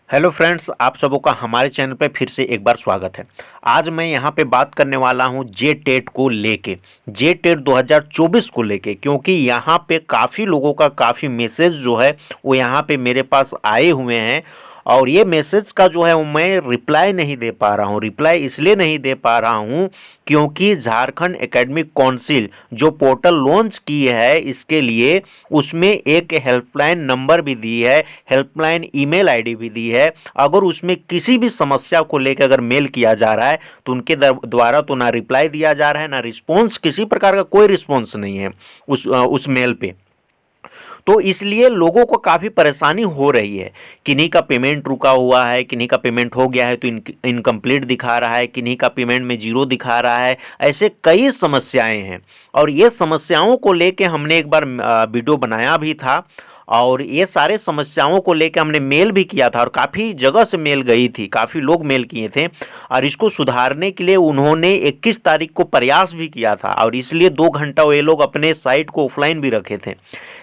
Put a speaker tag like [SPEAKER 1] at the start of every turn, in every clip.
[SPEAKER 1] Hello friends, आप सबों का हमारे चैनल पे फिर से एक बार स्वागत है। आज मैं यहाँ पे बात करने वाला हूँ जे टेट को लेके, जे टेट 2024 को लेके, क्योंकि यहाँ पे काफ़ी लोगों का काफ़ी मैसेज जो है वो यहाँ पे मेरे पास आए हुए हैं। और ये मैसेज का जो है वो मैं रिप्लाई नहीं दे पा रहा हूँ। रिप्लाई इसलिए नहीं दे पा रहा हूँ क्योंकि झारखंड एकेडमिक काउंसिल जो पोर्टल लॉन्च की है इसके लिए, उसमें एक हेल्पलाइन नंबर भी दी है, हेल्पलाइन ईमेल आईडी भी दी है। अगर उसमें किसी भी समस्या को लेकर अगर मेल किया जा रहा है तो उनके द्वारा तो ना रिप्लाई दिया जा रहा है, ना रिस्पॉन्स, किसी प्रकार का कोई रिस्पॉन्स नहीं है उस मेल पे। तो इसलिए लोगों को काफ़ी परेशानी हो रही है। किन्हीं का पेमेंट रुका हुआ है, किन्हीं का पेमेंट हो गया है तो इनकम्प्लीट दिखा रहा है, किन्हीं का पेमेंट में जीरो दिखा रहा है। ऐसे कई समस्याएं हैं और ये समस्याओं को लेके हमने एक बार वीडियो बनाया भी था। और ये सारे समस्याओं को लेकर हमने मेल भी किया था और काफ़ी जगह से मेल गई थी, काफ़ी लोग मेल किए थे। और इसको सुधारने के लिए उन्होंने 21 तारीख को प्रयास भी किया था और इसलिए 2 घंटा वो ये लोग अपने साइट को ऑफलाइन भी रखे थे।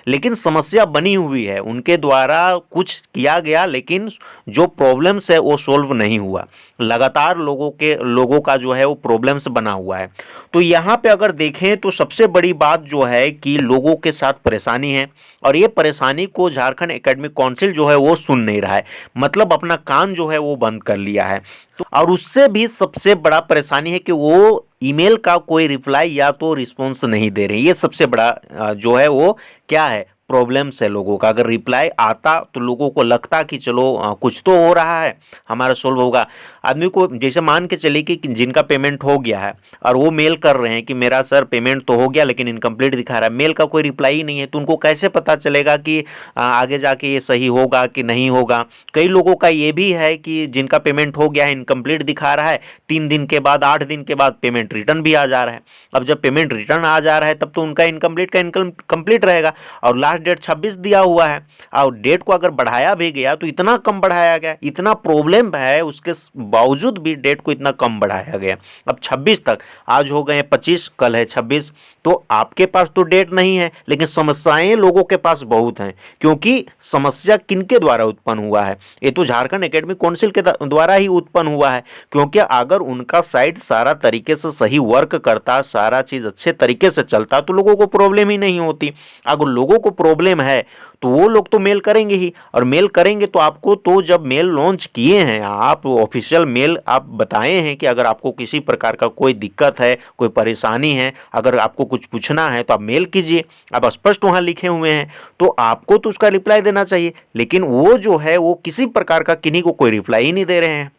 [SPEAKER 1] लेकिन समस्या बनी हुई है, उनके द्वारा कुछ किया गया लेकिन जो प्रॉब्लम्स है वो सॉल्व नहीं हुआ। लगातार लोगों का जो है वो प्रॉब्लम्स बना हुआ है। तो यहाँ पे अगर देखें तो सबसे बड़ी बात जो है कि लोगों के साथ परेशानी है और ये परेशानी को झारखंड एकेडमिक काउंसिल जो है वो सुन नहीं रहा है, मतलब अपना कान जो है वो बंद कर लिया है। तो और उससे भी सबसे बड़ा परेशानी है कि वो ईमेल का कोई रिप्लाई या तो रिस्पॉन्स नहीं दे रहे। ये सबसे बड़ा जो है वो क्या है, प्रॉब्लम्स है लोगों का। अगर रिप्लाई आता तो लोगों को लगता कि चलो कुछ तो हो रहा है, हमारा सोल्व होगा। आदमी को जैसे मान के चलिए कि जिनका पेमेंट हो गया है और वो मेल कर रहे हैं कि मेरा सर पेमेंट तो हो गया लेकिन इनकम्प्लीट दिखा रहा है, मेल का कोई रिप्लाई ही नहीं है, तो उनको कैसे पता चलेगा कि आगे जाके ये सही होगा कि नहीं होगा। कई लोगों का ये भी है कि जिनका पेमेंट हो गया है, इनकम्प्लीट दिखा रहा है, 3 दिन के बाद 8 दिन के बाद पेमेंट रिटर्न भी आ जा रहा है। अब जब पेमेंट रिटर्न आ जा रहा है तब तो उनका इनकम्प्लीट का इनकम्प्लीट रहेगा और लास्ट डेट 26 दिया हुआ है और डेट को अगर बढ़ाया भी गया तो इतना कम बढ़ाया गया, इतना प्रॉब्लम है उसके बावजूद भी डेट को इतना कम बढ़ाया गया। अब 26 तक, आज हो गए 25, कल है 26, तो आपके पास तो डेट नहीं है लेकिन समस्याएं लोगों के पास बहुत हैं। क्योंकि समस्या किनके द्वारा उत्पन्न हुआ है, ये तो झारखंड एकेडमिक काउंसिल के द्वारा ही उत्पन्न हुआ है। क्योंकि अगर उनका साइट सारा तरीके से सही वर्क करता, सारा चीज़ अच्छे तरीके से चलता तो लोगों को प्रॉब्लम ही नहीं होती। अगर लोगों को प्रॉब्लम है तो वो लोग तो मेल करेंगे ही, और मेल करेंगे तो आपको, तो जब मेल लॉन्च किए हैं आप, ऑफिशियल मेल आप बताए हैं कि अगर आपको किसी प्रकार का कोई दिक्कत है, कोई परेशानी है, अगर आपको कुछ पूछना है तो आप मेल कीजिए, आप स्पष्ट वहाँ लिखे हुए हैं, तो आपको तो उसका रिप्लाई देना चाहिए। लेकिन वो जो है वो किसी प्रकार का किन्हीं को कोई रिप्लाई ही नहीं दे रहे हैं।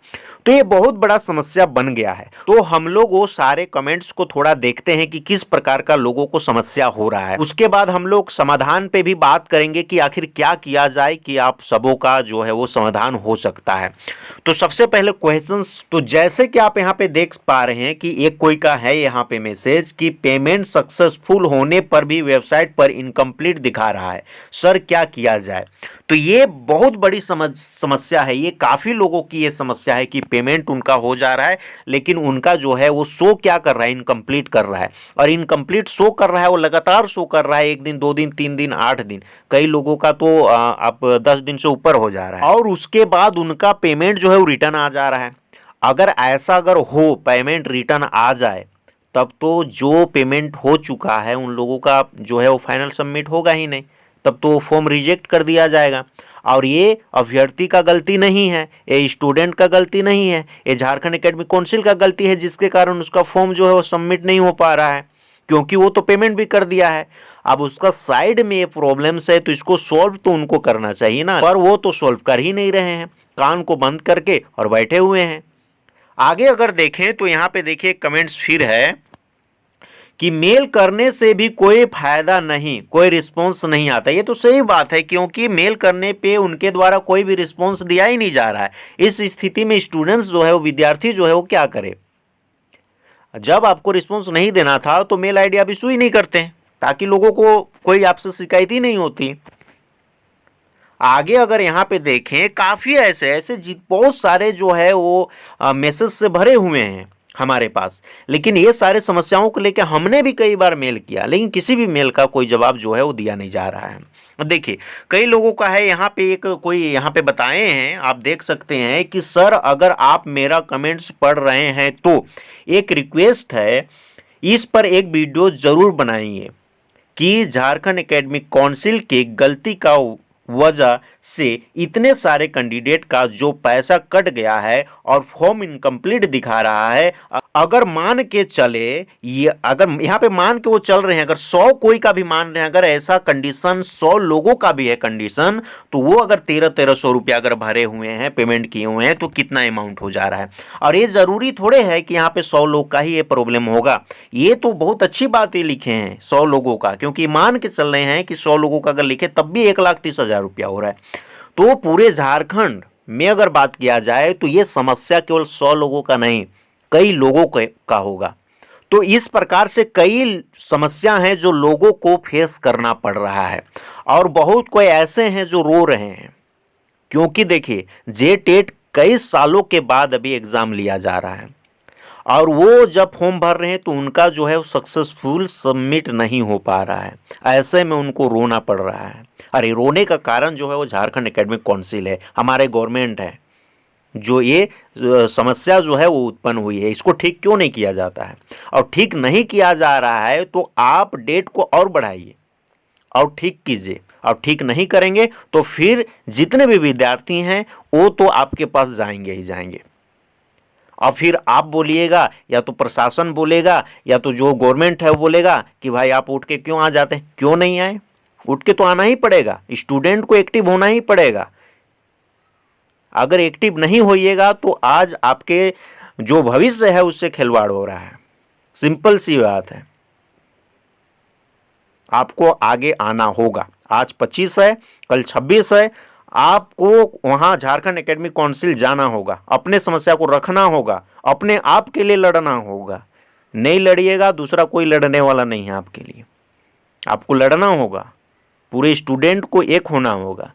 [SPEAKER 1] तो ये बहुत बड़ा समस्या बन गया है। तो हम लोग वो सारे कमेंट्स को थोड़ा देखते हैं कि किस प्रकार का लोगों को समस्या हो रहा है। उसके बाद हम लोग समाधान पे भी बात करेंगे कि आखिर क्या किया जाए कि आप सबों का जो है वो समाधान हो सकता है। तो सबसे पहले क्वेश्चंस, तो जैसे कि आप यहाँ पे देख पा रहे हैं कि एक कोई का है यहाँ पे मैसेज कि पेमेंट सक्सेसफुल होने पर भी वेबसाइट पर इनकम्प्लीट दिखा रहा है, सर क्या किया जाए। तो ये बहुत बड़ी समस्या है, ये काफ़ी लोगों की ये समस्या है कि पेमेंट उनका हो जा रहा है लेकिन उनका जो है वो शो क्या कर रहा है, इनकम्प्लीट कर रहा है। और इनकम्प्लीट शो कर रहा है, वो लगातार शो कर रहा है, 1 दिन 2 दिन 3 दिन 8 दिन, कई लोगों का तो अब 10 दिन से ऊपर हो जा रहा है। और उसके बाद उनका पेमेंट जो है वो रिटर्न आ जा रहा है। अगर ऐसा अगर हो, पेमेंट रिटर्न आ जाए, तब तो जो पेमेंट हो चुका है उन लोगों का जो है वो फाइनल सबमिट होगा ही नहीं, तब तो फॉर्म रिजेक्ट कर दिया जाएगा। और ये अभ्यर्थी का गलती नहीं है, ये स्टूडेंट का गलती नहीं है, ये झारखंड एकेडमिक काउंसिल का गलती है जिसके कारण उसका फॉर्म जो है वो सबमिट नहीं हो पा रहा है, क्योंकि वो तो पेमेंट भी कर दिया है। अब उसका साइड में ये प्रॉब्लम्स है तो इसको सॉल्व तो उनको करना चाहिए ना, पर वो तो सॉल्व कर ही नहीं रहे हैं, कान को बंद करके और बैठे हुए हैं। आगे अगर देखें तो यहाँ पे देखिए कमेंट्स फिर है कि मेल करने से भी कोई फायदा नहीं, कोई रिस्पॉन्स नहीं आता। ये तो सही बात है क्योंकि मेल करने पे उनके द्वारा कोई भी रिस्पॉन्स दिया ही नहीं जा रहा है। इस स्थिति में स्टूडेंट्स जो है वो, विद्यार्थी जो है वो क्या करे। जब आपको रिस्पॉन्स नहीं देना था तो मेल आईडी आप इशू ही नहीं करते ताकि लोगों को कोई आपसे शिकायत ही नहीं होती। आगे अगर यहाँ पे देखें, काफ़ी ऐसे ऐसे बहुत सारे जो है वो मैसेज से भरे हुए हैं। हमारे पास। लेकिन ये सारे समस्याओं को लेकर हमने भी कई बार मेल किया, लेकिन किसी भी मेल का कोई जवाब जो है वो दिया नहीं जा रहा है। देखिए, कई लोगों का है यहाँ पे, एक कोई यहाँ पे बताए हैं, आप देख सकते हैं कि सर अगर आप मेरा कमेंट्स पढ़ रहे हैं तो एक रिक्वेस्ट है, इस पर एक वीडियो जरूर बनाइए कि झारखंड एकेडमिक काउंसिल की गलती का वजह से इतने सारे कैंडिडेट का जो पैसा कट गया है और फॉर्म इनकम्प्लीट दिखा रहा है। अगर मान के चले, ये अगर यहाँ पे मान के वो चल रहे हैं, अगर 100 कोई का भी मान रहे हैं, अगर ऐसा कंडीशन 100 लोगों का भी है कंडीशन, तो वो अगर 1300 रुपया अगर भरे हुए हैं, पेमेंट किए हुए हैं, तो कितना अमाउंट हो जा रहा है। और ये जरूरी थोड़े है कि यहाँ पे 100 लोग का ही ये प्रॉब्लम होगा। ये तो बहुत अच्छी बात ये लिखे हैं 100 लोगों का, क्योंकि मान के चल रहे हैं कि 100 लोगों का अगर लिखे तब भी 1,30,000 रुपया हो रहा है। तो पूरे झारखंड में अगर बात किया जाए तो ये समस्या केवल 100 लोगों का नहीं, कई लोगों का होगा। तो इस प्रकार से कई समस्या हैं जो लोगों को फेस करना पड़ रहा है, और बहुत कोई ऐसे हैं जो रो रहे हैं, क्योंकि देखिए जे टेट कई सालों के बाद अभी एग्जाम लिया जा रहा है, और वो जब फॉर्म भर रहे हैं तो उनका जो है वो सक्सेसफुल सबमिट नहीं हो पा रहा है। ऐसे में उनको रोना पड़ रहा है। अरे रोने का कारण जो है वो झारखंड एकेडमिक काउंसिल है, हमारे गवर्नमेंट है, जो ये समस्या जो है वो उत्पन्न हुई है, इसको ठीक क्यों नहीं किया जाता है। और ठीक नहीं किया जा रहा है तो आप डेट को और बढ़ाइए और ठीक कीजिए, और ठीक नहीं करेंगे तो फिर जितने भी विद्यार्थी हैं वो तो आपके पास जाएंगे ही जाएंगे। और फिर आप बोलिएगा, या तो प्रशासन बोलेगा, या तो जो गवर्नमेंट है वो बोलेगा कि भाई आप उठ के क्यों आ जाते हैं, क्यों नहीं आए। उठ के तो आना ही पड़ेगा, स्टूडेंट को एक्टिव होना ही पड़ेगा। अगर एक्टिव नहीं होइएगा तो आज आपके जो भविष्य है उससे खिलवाड़ हो रहा है। सिंपल सी बात है, आपको आगे आना होगा। आज 25 है, कल 26 है, आपको वहां झारखंड एकेडमिक काउंसिल जाना होगा, अपने समस्या को रखना होगा, अपने आप के लिए लड़ना होगा। नहीं लड़िएगा, दूसरा कोई लड़ने वाला नहीं है आपके लिए। आपको लड़ना होगा, पूरे स्टूडेंट को एक होना होगा।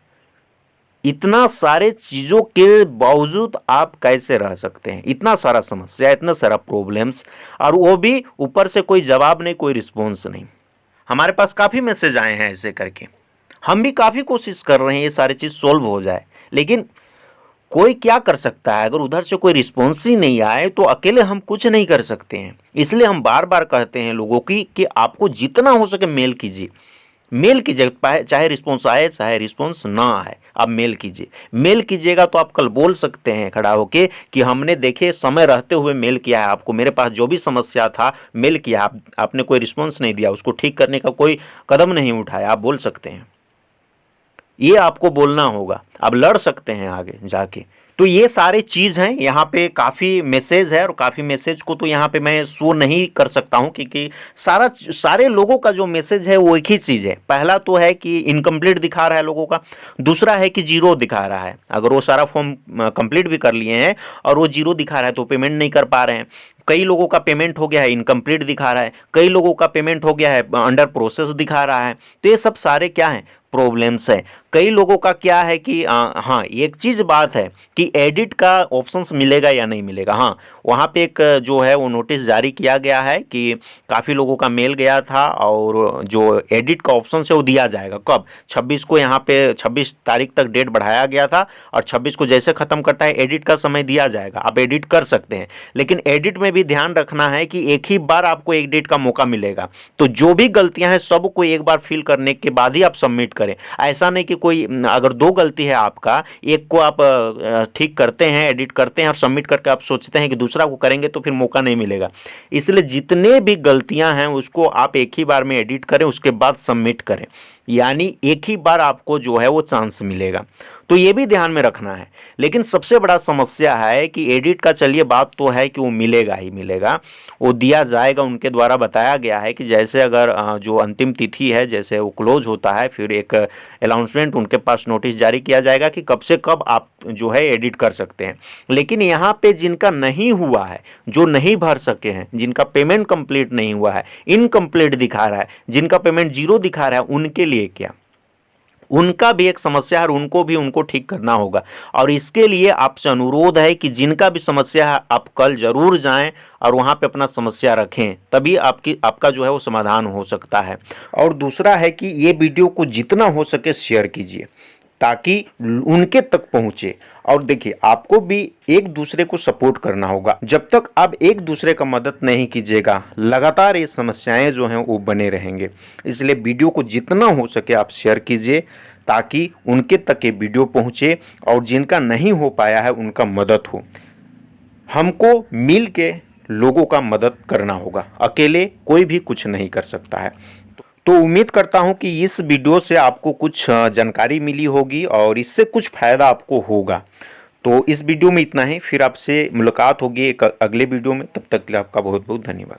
[SPEAKER 1] इतना सारे चीज़ों के बावजूद आप कैसे रह सकते हैं, इतना सारा समस्या, इतना सारा प्रॉब्लम्स, और वो भी ऊपर से कोई जवाब नहीं, कोई रिस्पॉन्स नहीं। हमारे पास काफ़ी मैसेज आए हैं ऐसे करके, हम भी काफ़ी कोशिश कर रहे हैं ये सारी चीज़ सॉल्व हो जाए, लेकिन कोई क्या कर सकता है। अगर उधर से कोई रिस्पॉन्स ही नहीं आए तो अकेले हम कुछ नहीं कर सकते हैं। इसलिए हम बार बार कहते हैं लोगों की कि आपको जितना हो सके मेल कीजिए, मेल कीजिए, चाहे रिस्पॉन्स आए चाहे रिस्पॉन्स ना आए, आप मेल कीजिए। मेल कीजिएगा तो आप कल बोल सकते हैं खड़ा होके कि हमने देखे समय रहते हुए मेल किया है आपको, मेरे पास जो भी समस्या था मेल किया, आपने कोई रिस्पॉन्स नहीं दिया, उसको ठीक करने का कोई कदम नहीं उठाया, आप बोल सकते हैं। ये आपको बोलना होगा, आप लड़ सकते हैं आगे जाके। तो ये सारे चीज़ हैं, यहाँ पे काफ़ी मैसेज है, और काफ़ी मैसेज को तो यहाँ पे मैं शो नहीं कर सकता हूँ, क्योंकि सारे लोगों का जो मैसेज है वो एक ही चीज़ है। पहला तो है कि इनकम्प्लीट दिखा रहा है लोगों का, दूसरा है कि जीरो दिखा रहा है। अगर वो सारा फॉर्म कंप्लीट भी कर लिए हैं और वो जीरो दिखा रहा है तो पेमेंट नहीं कर पा रहे हैं। कई लोगों का पेमेंट हो गया है, इनकम्प्लीट दिखा रहा है, कई लोगों का पेमेंट हो गया है, अंडर प्रोसेस दिखा रहा है। तो ये सब सारे क्या हैं, प्रॉब्लम्स है। कई लोगों का क्या है कि हाँ, एक चीज़ बात है कि एडिट का ऑप्शंस मिलेगा या नहीं मिलेगा। हाँ, वहाँ पे एक जो है वो नोटिस जारी किया गया है कि काफ़ी लोगों का मेल गया था, और जो एडिट का ऑप्शन है वो दिया जाएगा कब, 26 को। यहाँ पे 26 तारीख तक डेट बढ़ाया गया था, और 26 को जैसे ख़त्म करता है एडिट का समय दिया जाएगा, आप एडिट कर सकते हैं। लेकिन एडिट में भी ध्यान रखना है कि एक ही बार आपको एडिट का मौका मिलेगा, तो जो भी गलतियाँ हैं सबको एक बार फिल करने के बाद ही आप सबमिट करें। ऐसा नहीं कि कोई अगर 2 गलती है आपका, एक को आप ठीक करते हैं, एडिट करते हैं और सबमिट करके आप सोचते हैं कि दूसरा को करेंगे तो फिर मौका नहीं मिलेगा। इसलिए जितने भी गलतियां हैं उसको आप एक ही बार में एडिट करें, उसके बाद सबमिट करें, यानी एक ही बार आपको जो है वो चांस मिलेगा। तो ये भी ध्यान में रखना है। लेकिन सबसे बड़ा समस्या है कि एडिट का, चलिए बात तो है कि वो मिलेगा ही मिलेगा, वो दिया जाएगा। उनके द्वारा बताया गया है कि जैसे अगर जो अंतिम तिथि है जैसे वो क्लोज होता है, फिर एक अनाउंसमेंट उनके पास नोटिस जारी किया जाएगा कि कब से कब आप जो है एडिट कर सकते हैं। लेकिन यहाँ पे जिनका नहीं हुआ है, जो नहीं भर सके हैं, जिनका पेमेंट कंप्लीट नहीं हुआ है, इनकम्प्लीट दिखा रहा है, जिनका पेमेंट जीरो दिखा रहा है, उनके लिए क्या, उनका भी एक समस्या है और उनको ठीक करना होगा। और इसके लिए आपसे अनुरोध है कि जिनका भी समस्या है आप कल जरूर जाएं और वहां पे अपना समस्या रखें, तभी आपका जो है वो समाधान हो सकता है। और दूसरा है कि ये वीडियो को जितना हो सके शेयर कीजिए ताकि उनके तक पहुंचे। और देखिए, आपको भी एक दूसरे को सपोर्ट करना होगा। जब तक आप एक दूसरे का मदद नहीं कीजिएगा, लगातार ये समस्याएं जो हैं वो बने रहेंगे। इसलिए वीडियो को जितना हो सके आप शेयर कीजिए ताकि उनके तक ये वीडियो पहुंचे और जिनका नहीं हो पाया है उनका मदद हो। हमको मिल के लोगों का मदद करना होगा, अकेले कोई भी कुछ नहीं कर सकता है। तो उम्मीद करता हूं कि इस वीडियो से आपको कुछ जानकारी मिली होगी और इससे कुछ फ़ायदा आपको होगा। तो इस वीडियो में इतना ही, फिर आपसे मुलाकात होगी एक अगले वीडियो में। तब तक के लिए आपका बहुत बहुत धन्यवाद।